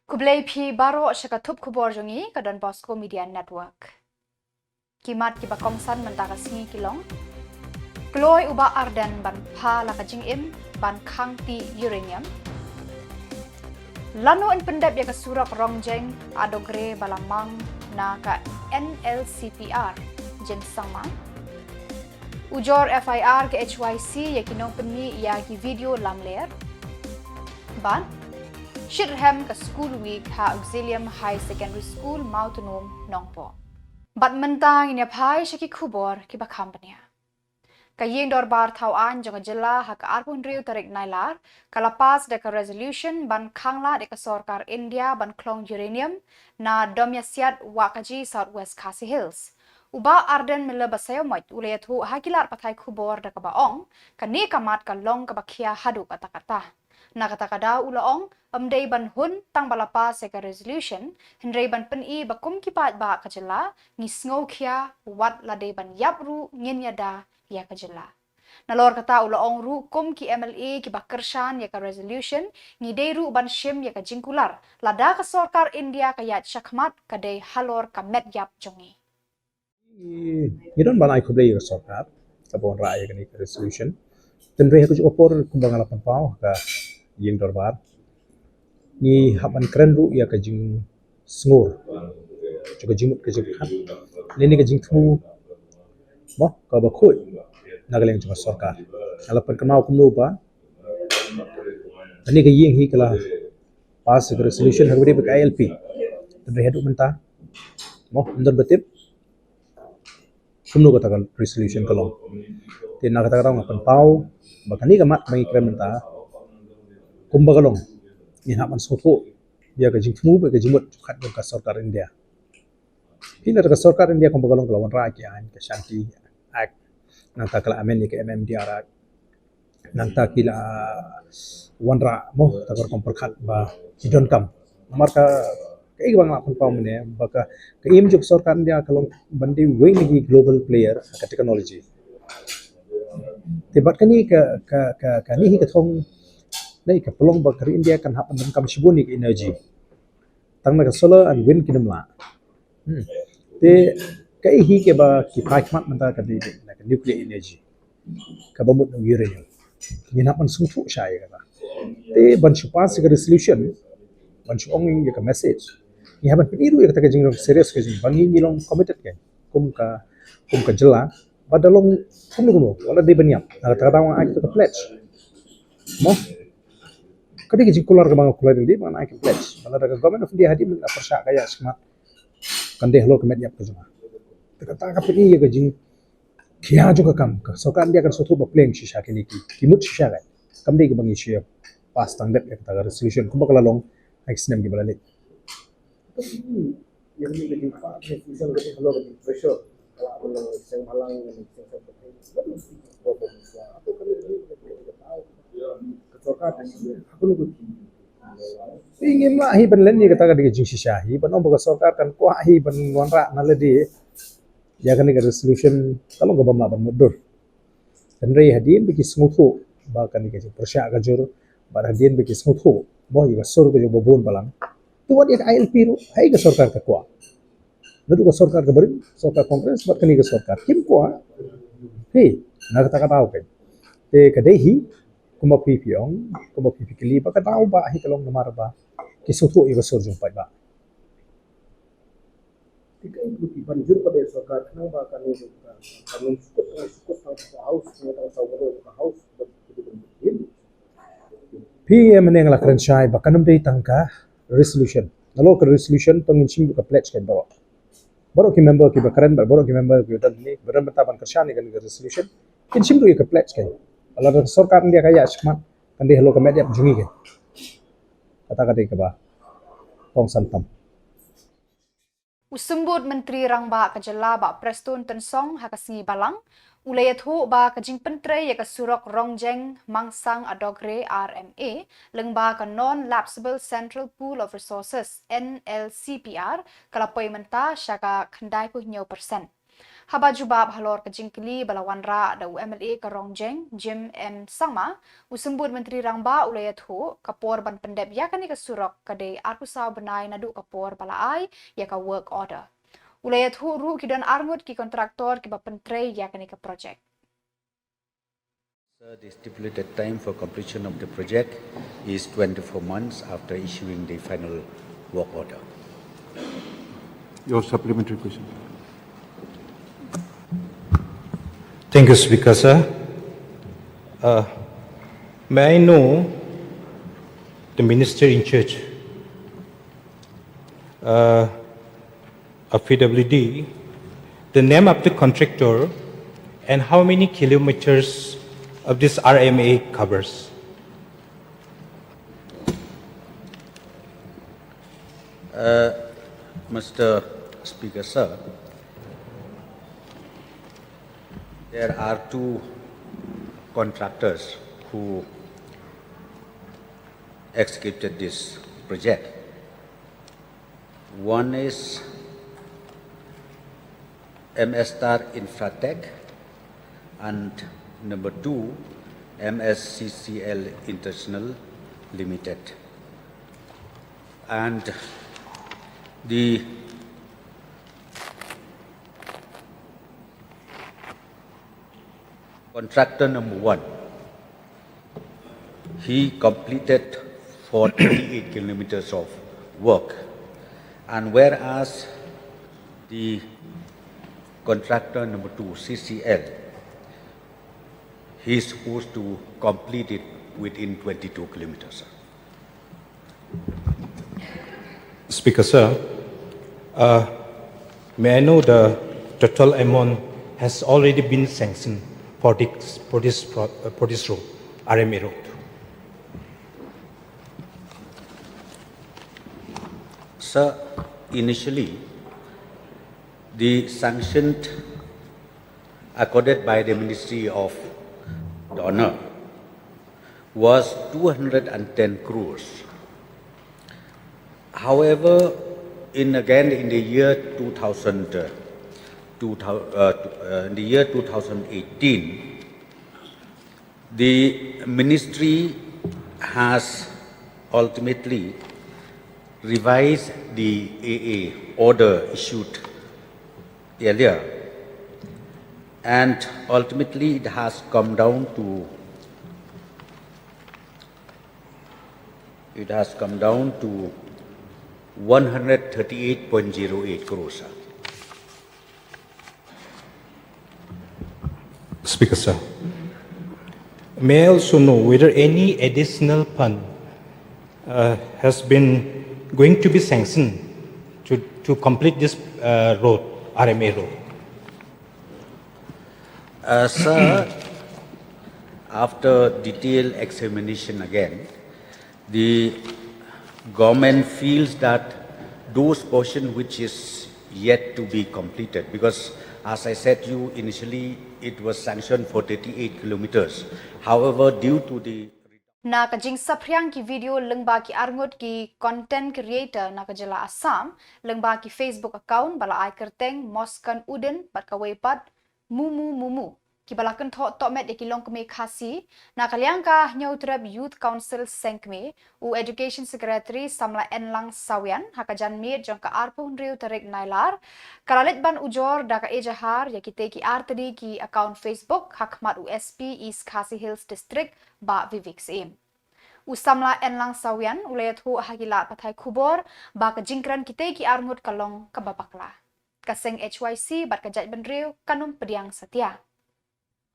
Kublai pi baro syakatup Khuborjylla ke Donbosco Media Network. Kimat ki bakongsan mentaka singi kilong. Kloy uba ardan ban pa lakajing im ban khang ti uranium. Lano in pendep ya kasurak rongjeng adogre balamang na ka NLCPR jen Samla. Ujor FIR ke HYC ya kinong penmi ya ki video lamler. Ban Shillong ke School Week ha Auxilium High Secondary School Mautonom Nongpo. Bat mentang ini pai syaki Khubor ki bakampanya. Kayeng dorbar tauan jong Jylla ha ka arpun riu tarik Nailar kalapas deka resolution ban khangla deka sorkar India ban klong uranium na domyasiat wakaji Southwest Khasi Hills. Uba arden mila basayo moit ulayat hu hakilar patai Khubor deka baong kani kamat ka long ka bakia hadu kata-kata. Nakata-kada ulaong amday ban hun tang balapa seka resolution hendray ban peni bakum kipat ba ka Jylla ni sngo kia wat laday ban yapru nyenyada ya ka Jylla. Nalor kata ulaong ru kum ki MLA ki bakershan ya ka resolution ni day ru ban shim ya ka jingkular lada ka sorkar India ka yat shakmat ka day halor ka met yap jongi. Ngiron ban ai kublai sorkar kabon raaya kani resolution tenre aku juga por kumbang alapan pau ka yeng dorbar ni haban keren ru ya ka jing sngur juga jimut ka jing khat leni ka jing thu mo ka ba khoi nagaleng juga sorkar alapan kenau kumno ba ani ka yeng hi kala pas ka resolution hagri ba ILP tenre hedu menta mo ndor betip kumno ka tagal resolution kalong tin nakata ngapan pau bakani ka mat mai keren menta kumbagalong ni haman soto dia ka jingmu be ka jimut khat ka sarkar India hina ka sarkar India kumbagalong lawan rakyat ka shanti act nang takala amen ni ka MMDR act nang takila wanra mo takar kompor khat ba hidon kam marka kai bang lapun pau mene baka ka im juk sarkar India kalong bandi wing ni global player ka technology tibat kani ka ni ka thong Nai ka pelong bakari India kan hapan dan kam shibuni ke energy. Tang na ka solar and wind kinamla. Te kai hi ke ba ki paikmat manta ka di na ka nuclear energy. Ka bamut ng uranium. Ni hapan sungfu syai kata. Te ban chupas ka resolution ban chuong ka message. Ni hapan piniru ya kata ka jing serious ka jing bangi ni long committed ke. Kum ka Jylla badalong kum wala di banyap. Na kata tawang ay ka pledge. Mo kadi kiji kular ke bang kular di mana akan pledge kalau ada government of India hadi min persya kaya smart kan deh lo kemet yap kejuma kata ka pini ya kajing kia juga kam ka so kan dia kan sotu ba pleng shisha kini kimut shisha kai kam deh ke bang issue pas tang det kata resolution kuma kala long action gi balale yang ni kajing pa resolution ke lo ke pressure kalau sing halang ni sing ingin lah hi ban ni kata ka jing shisha hi ban omba sarkar kan ko hi ban wanra naladi ya kan ni resolution kalau ga bamla ban mudur kan rei hadin biki smuthu ba kan ni ka persya ka jur ba hadin biki smuthu bo yi ga sur ka jo bon balang tu wat ya ILP ru hai ga sarkar ka ko nadu ka sarkar ka barin sarkar congress ba kan ni ka sarkar kim ko he na kata tahu kan te kadehi kuma pipiong kuma pipikili ba katao ba hi kalong namar ba kisutu i gasur jung ba tikai buti banjur pada sarkar nang ba kan ni kanun sukut house ni ta saudara house PM neng la kren shai ba kanum dei tangka resolution nalo ka resolution pangin sim ka pledge kan baro ki member ki ba karen ba baro ki member ki dan ni beran betaban kerja ni kan resolution kin sim ka pledge kan kalau sarkar India kaya smart kan dia lo ke media jungi ke kata-kata ke ba tong santam Usumbut Menteri Rangba ka Jylla ba Preston Tensong ha kasingi balang ulayat hu ba ka jing pentre ya ka surok rongjeng mangsang adogre RMA lengba ka non lapsable central pool of resources NLCPR kalapoi menta syaka khandai pu 9%. haba jubab halor ke jingkli balawan ra da UMLA ke Rongjeng Jim M Sangma usembut menteri rangba ulayat hu kapor ban pendep yakani ke surok kade arkusau benai nadu kapor balai ya ka work order ulayat hu ru kidan arngut ki kontraktor ki bapentre yakani ke project. The stipulated time for completion of the project is 24 months after issuing the final work order. Your supplementary question. Thank you, Speaker, sir. May I know the minister in charge of PWD, the name of the contractor, and how many kilometers of this RMA covers? Mr. Speaker, sir, there are two contractors who executed this project. One is MS Star Infratech and number two, MSCCL International Limited. And the contractor number one, he completed 48 kilometers of work, and whereas the contractor number two, CCL, he is supposed to complete it within 22 kilometers. Speaker, sir, may I know the total amount has already been sanctioned for this road, RMA road? Sir, initially, the sanction accorded by the Ministry of the Honor was 210 crores. However, in the year 2018, the ministry has ultimately revised the AA order issued earlier, and ultimately it has come down to 138.08 crores. Speaker, sir, may I also know whether any additional fund has been going to be sanctioned to complete this road, RMA road? Sir, after detailed examination again, the government feels that those portions which is yet to be completed, because as I said to you initially, it was sanctioned for 38 kilometers. However, due to the Na kajing sapriang ki video lengba ki arngut ki content creator na Jylla Assam lengba ki Facebook account bala ai kerteng moskan uden bat kawaipat mumu ki bala kan thok met ki long keme khasi na kalyangka nyautrab youth council senkme u education secretary Samla enlang sawian hakajan mir jongka arpun riu tarik Nailar kalalet ban ujor daka ejahar ya kite ki artadi ki account Facebook hakmat USP East Khasi Hills district ba vivik sim Samla enlang sawian ulayat hu hagila pathai Khubor ba kajingkran kite ki arngut kalong kababakla kaseng HYC bat kajat benriu kanum pediang setia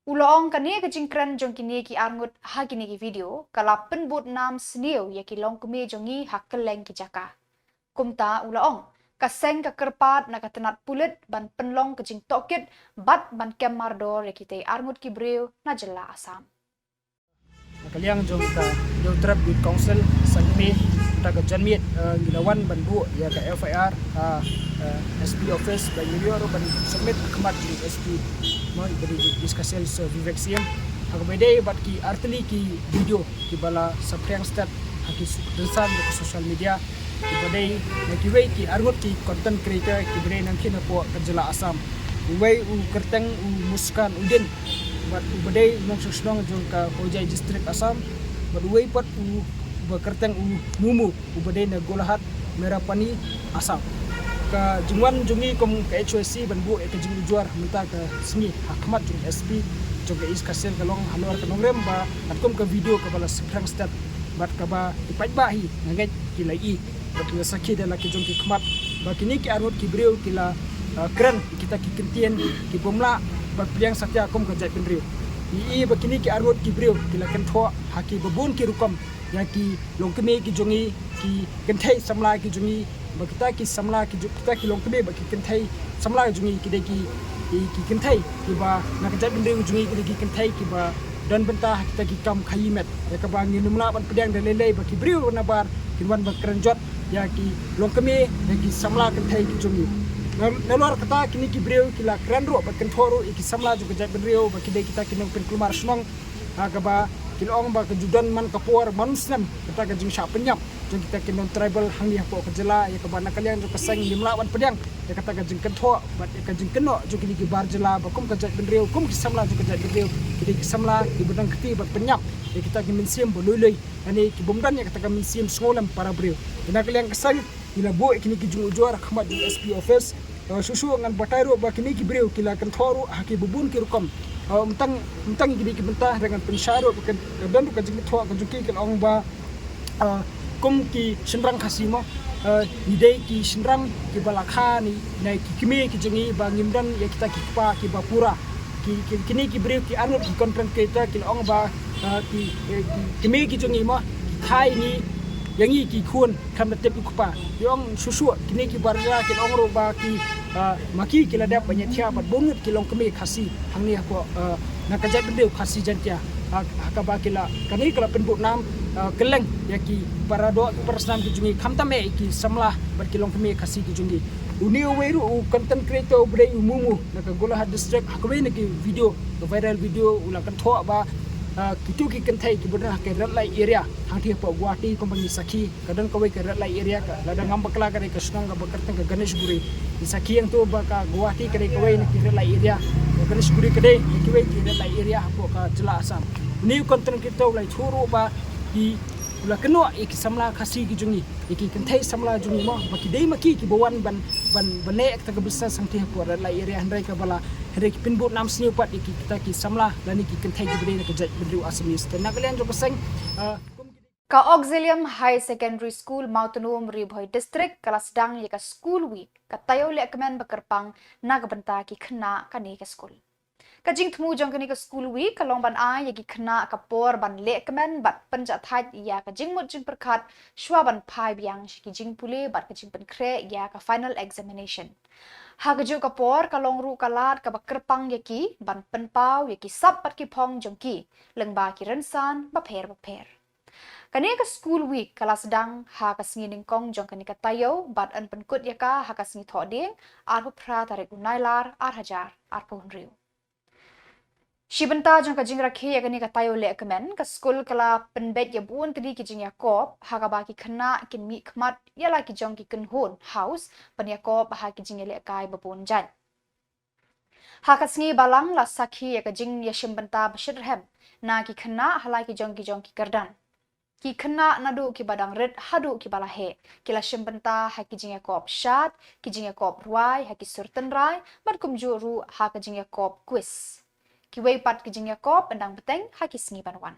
Ulong kani kajingkran jong kini ki arngut hagini ki video kala penbut nam sniu ya ki long kume jongi hakkeleng ki jaka kumta ulong kaseng ka kerpat na katenat pulit ban penlong kajing tokit bat ban kem mardor ya kite arngut ki breu na Jylla Assam Kaliang jong ka Youtrap Youth Council Sangmi ta ka janmiet gilawan banbu ya ka FIR SP office ba yurior ban submit khmat di SP mo beri discussel so vivexium agbede bat ki artli ki video ki bala sapriang stat haki densan di social media ibadai nakiwei ki argot ki content creator ki bre nang khina po ka Jylla Assam uway kerteng muskan udin bat ubadai nong susnong jong ka Hojai district Assam bat uway pat kerteng mumu ubadai na golahat merapani Assam ka jungwan jungi kom ka HOC ban bu ka jing juar menta ka singi hakmat jung SP jong ka is kasel ka long hanor ka nongrem ba atkom ka video ka bala sekrang stat bat ka ba ipat ba hi ngai kilai bat na sakhi de la ki jong ki khmat ba kini ki arut ki breu kila keren kita ki kentien ki bomla bat pliang satya kom ka jai penriu i ba kini ki arut ki breu kila kentho haki babun ki rukom ya ki longkeme ki jongi ki kenthai samla ki jongi ba kita ki samla ki kita ki longkeme ba ki kenthai samla ki jongi ki de ki kenthai ki ba na ka jai penriu jongi ki de ki kenthai ki ba dan bentah kita ki kam khayimet ya ka ba nginumla ban pedang de lele ba ki breu na bar kinwan ba kerenjot ya ki longkeme ya ki samla kenthai ki jongi Nailar kata kini ki breu kila keren ro ba kenthoro iki samla juga jai benriu ba kidai kita kinong pen kelumar snong aga ba kilong ba kejudan man kapor manusnem kita ka jing sya penyap jong kita kinong tribal hangi po ka Jylla ya ka ba nakalian jo kasang limla wan pedang ya kata ka jing kentho ba ka jing keno jo kini ki bar Jylla ba kum ka jai benriu kum ki samla juga jai benriu kidai ki samla ki bedang keti ba penyap ya kita ki mensiam boloi ani ki bomdan ya kata ka mensiam sngolam para breu nakalian kasang ila bo kini ki jung juar khmat di SP office susu ngan batairo ba kini ki breu kila kan thoru haki bubun ki rukom mentang gidi ki bentah dengan pensyaro bukan dan bukan jing tho ka juki kan ong ba kum ki senrang khasimo idei ki senrang ki balakha ni nai ki kimi ki jungi ba ngimdan ya kita ki pa ki bapura kini ki breu ki anut ki konten kita ki ong ba ki kimi ki jungi mo khai ni yang ki khun kam tep ku pa yong susu kini ki barja ki ong ro ba ki maki ki ladap banyak tia bat bonut ki long kemi khasi hangni ko na ka jai bendeu khasi jantia ka ba ki la kani kala penbu nam keleng ya ki parado persam ki jungi khamtame ki samla bat ki long kemi khasi ki jungi uni weru content creator bre umumu na ka golahat district hakwe ne ki video viral video ulang kan tho ba kitu ki kenthai ki benar ke red light area hang thi po Guwahati kompani sakhi kadang kawai ke red light area ka ladang ngam bakla ka ke snang ka bakartang ka Ganesh Guri di sakhi yang tu ba ka Guwahati ke kawai ki red light area Ganesh Guri ke dei ki wai ki red light area po ka Jylla Assam ni content kita ulai churu ba di ula keno iki samla khasi ki jungi iki kenthai samla jungi mo baki dei maki ki bawan ban bane ek ta bisa samthi po red light area handai ka bala hari ki pinbut nam sini pat iki kita ki samla dan iki kenthai ki bede ka jai bedru Assamese dan nakalian jo pasang Ka Auxilium High Secondary School Mautunum Ribhoi District kelas sedang ya ka school week ka tayo le kemen bekerpang nagbenta ki khna kani ka school Kajing temu jong kani ka school week kalong ban ai yagi khna kapor ban le kemen bat penjat hat ya kajing mut jing perkhat shwa ban phai biang ki jing pule bat kajing pen kre ya ka final examination Hagaju kapor kalong ru kalat ka bakerpang yaki ban penpau yaki sap pat ki phong jong ki lengba ki rensan ba pher Kani ka school week kala sedang ha ka singining kong jong kani ka tayo bat an penkut yaka ha ka singi thoding arhu pra tarik Nailar hajar punriu Shibenta jong ka jing rakhi ya kani ka tayo le kemen ka school kala penbet ya buon tadi ki jing Yakob ha ka ba ki khna kin mi khmat yala ki jong ki kunhon house pan Yakob ha ki jing le kai babon jan ha ka singi balang la sakhi ya ka jing ya shimbenta bashirhem na ki khna hala ki jong ki kardan ki khna nadu ki badang red hadu ki balahe kila shimbenta ha ki jing Yakob shat ki jing Yakob ruai ha ki surten rai mat kumjuru ha ka jing Yakob quiz ki wei pat ki jing Yakob endang beteng ha ki singi banwan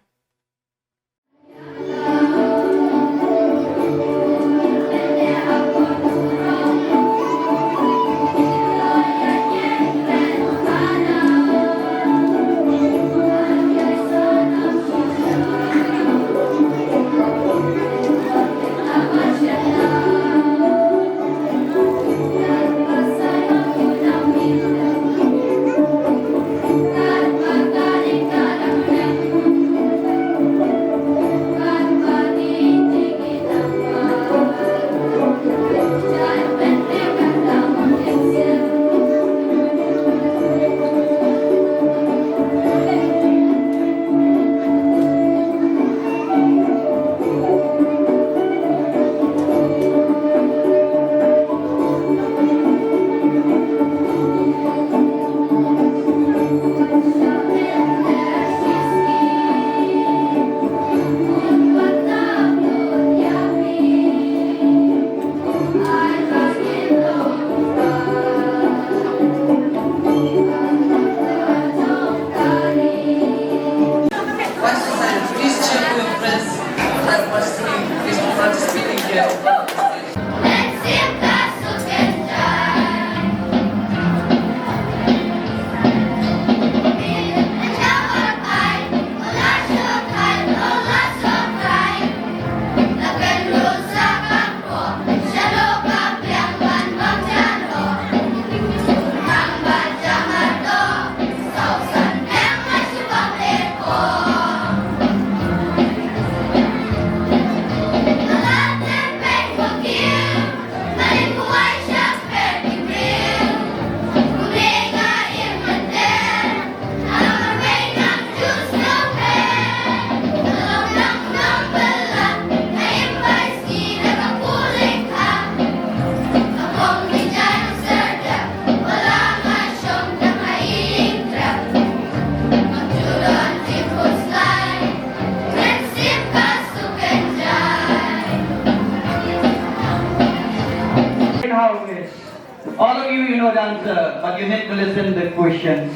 All of you know the answer, but you need to listen to the question.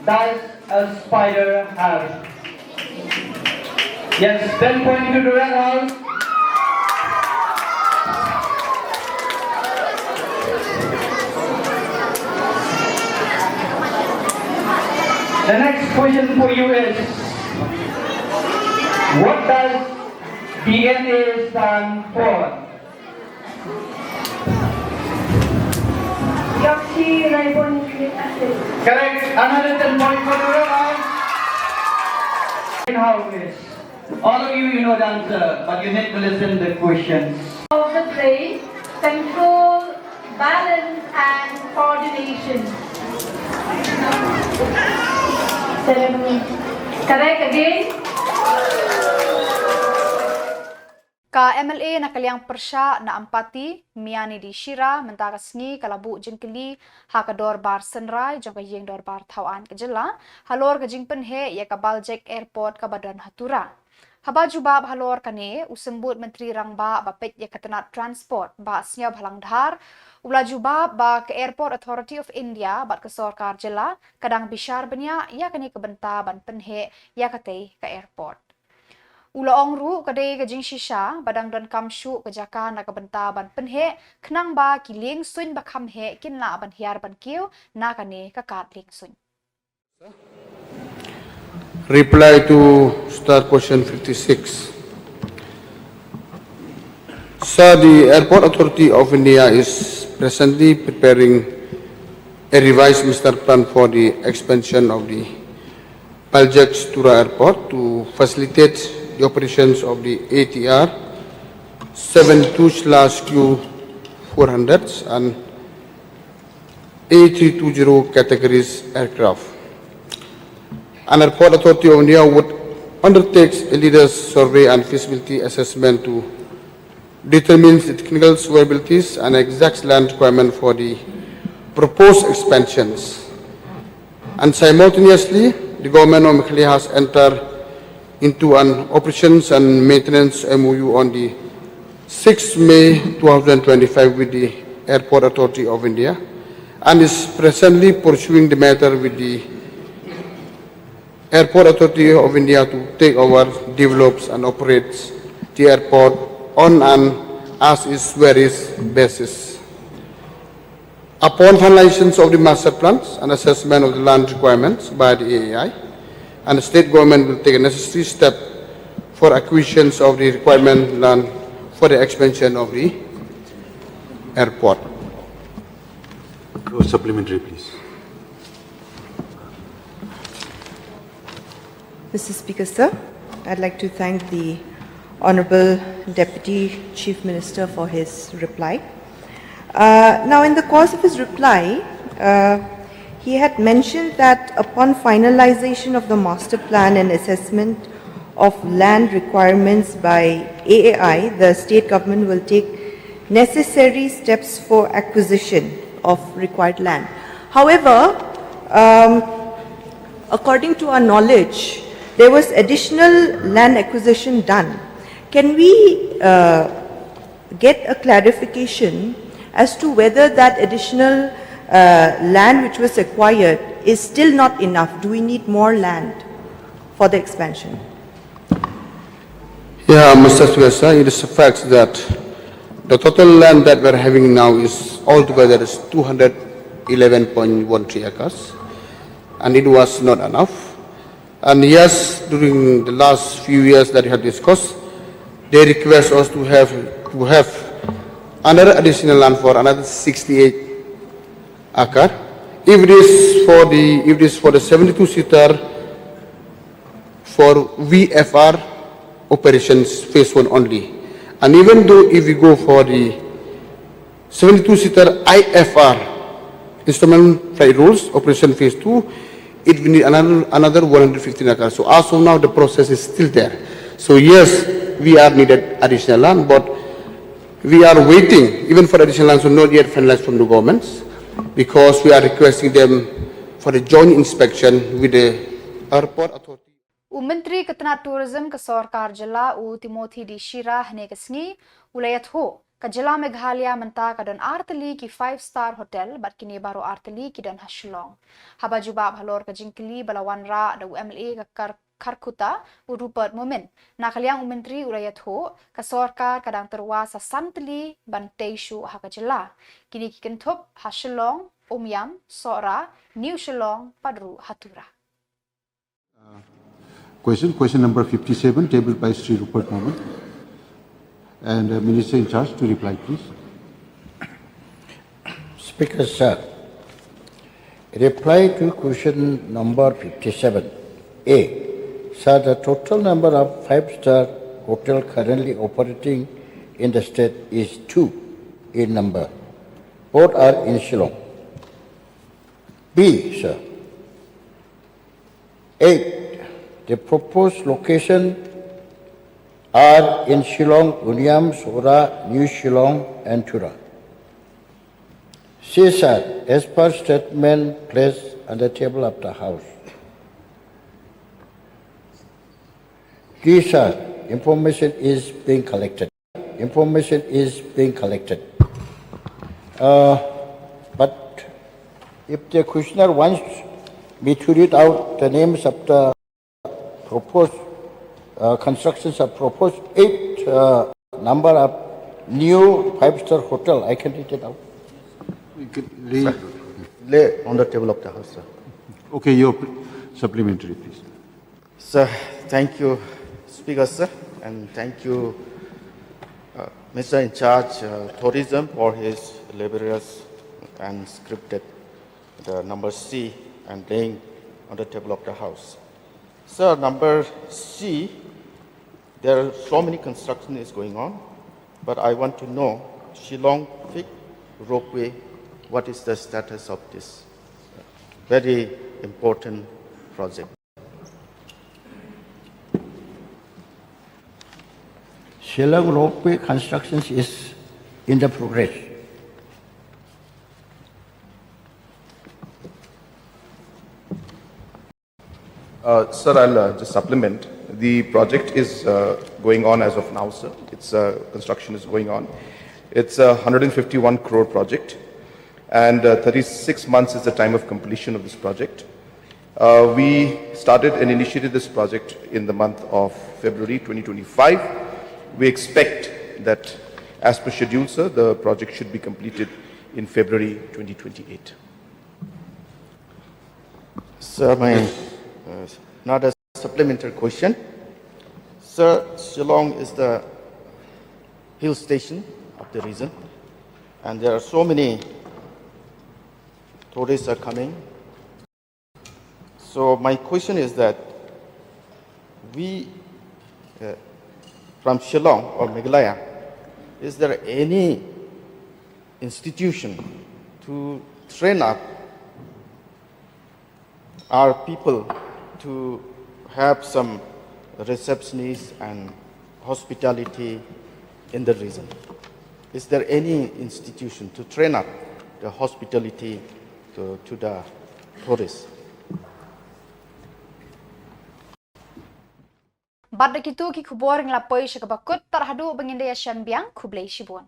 Does a spider have? Yes, 10 points to the red house. The next question for you is, what does DNA stand for? Deoxyribonucleic acid. Correct. Another 10 points for the red house. How is? All of you know the answer, but you need to listen to the question. Of the brain, control, balance and coordination. Ceremony. Correct again. Ka MLA na kaliang persya na ampati miani di Shira mentakas ngi kalabu jengkeli hakador bar senrai jong kayeng dor bar thawan ke Jylla halor ke jingpen he ya kabal Jack airport ka badan hatura haba jubab halor kane usembut menteri rangba bapet ya katenat transport ba snya bhalang dhar ula jubab ba ke airport authority of India bat ke sarkar Jylla kadang bishar benya ya kane kebenta ban penhe ya katei ke airport Ula ongru kadai kajing shisha badang don kamshu kajaka na kabenta ban penhe knang ba kiling suin ba khamhe kinla ban hiar ban kiu na kane kakat ling suin. Reply to start question 56. Sir, the Airport Authority of India is presently preparing a revised master plan for the expansion of the Khuborjylla Airport to facilitate the operations of the ATR 72/Q400s and A320 categories aircraft. An Airport Authority of India would undertake a leaders survey and feasibility assessment to determine the technical suitabilities and exact land requirement for the proposed expansions. And simultaneously, the government of Meghalaya has entered into an operations and maintenance MOU on the 6th May 2025 with the Airport Authority of India and is presently pursuing the matter with the Airport Authority of India to take over, develops and operates the airport on an as-is where-is basis. Upon finalization of the master plans and assessment of the land requirements by the AAI, and the state government will take a necessary step for acquisitions of the requirement land for the expansion of the airport. Supplementary, please. Mr. Speaker, sir, I'd like to thank the Honorable Deputy Chief Minister for his reply. Now, in the course of his reply, he had mentioned that upon finalization of the master plan and assessment of land requirements by AAI, the state government will take necessary steps for acquisition of required land. However, according to our knowledge, there was additional land acquisition done. Can we get a clarification as to whether that additional land which was acquired is still not enough? Do we need more land for the expansion? Yeah, Mr. Speaker, it is a fact that the total land that we're having now is altogether is 211.13 acres, and it was not enough. And yes, during the last few years that we have discussed, they request us to have another additional land for another 68 acre. If it is for the 72-seater for VFR operations phase 1 only, and even though if we go for the 72-seater IFR instrument flight rules operation phase 2, it will need another 115 acres. So as of now, the process is still there. So yes, we are needed additional land, but we are waiting even for additional land, so not yet finalized from the governments, because we are requesting them for a joint inspection with the airport authority. Menteri Ketenat Tourism ke Sarkar Jylla Timothy di Shira hne kesni ulayat ho Ka Jylla Meghalaya menta ka don arteli ki 5-star hotel bat kini baru arteli ki don Shillong. Haba juba halor ka jingkeli balawan ra da UMLA ka Karkuta urupet momen. Nakaliang menteri urayat ho ka sorkar kadang terwa sa santeli ban teishu ha ka Jylla. Kini kikentup ha Shillong, Umyam, Sora, New Shillong, Padru, Hatura. Question number 57, tabled by Sri Rupert Mohammed. And Minister in charge to reply, please. Speaker, sir. Reply to question number 57. Sir, the total number of 5-star hotel currently operating in the state is 2 in number. Both are in Shillong. B, sir. 8. The proposed location are in Shillong, Unyam, Sora, New Shillong, and Tura. C, sir, as per statement placed on the table of the House. D, sir, information is being collected. Information is being collected. But if the questioner wants me to read out the names of the proposed constructions of proposed 8 number of new 5-star hotel, I can read it out. You can Lay on the table of the House, sir. Okay, your supplementary, please. Sir, thank you, Speaker, sir, and thank you, Mr. in charge tourism for his laborious and scripted the number C and laying on the table of the House. Sir, number C, there are so many construction is going on, but I want to know Shillong Fig Ropeway, what is the status of this very important project? Shillong ropeway construction is in the progress. Sir, I'll just supplement. The project is going on as of now, sir. Its construction is going on. It's a 151 crore project, and 36 months is the time of completion of this project. We started and initiated this project in the month of February 2025. We expect that, as per schedule, sir, the project should be completed in February 2028. Sir, not a supplementary question. Sir, Shillong is the hill station of the region, and there are so many tourists are coming. So my question is that we, from Shillong or Meghalaya, is there any institution to train up our people to have some receptionists and hospitality in the region? Is there any institution to train up the hospitality to the tourists? Bad kitu ki Khubor nglapoi syakabakut tarhadu bangindaya syambiang Khublei Shibun.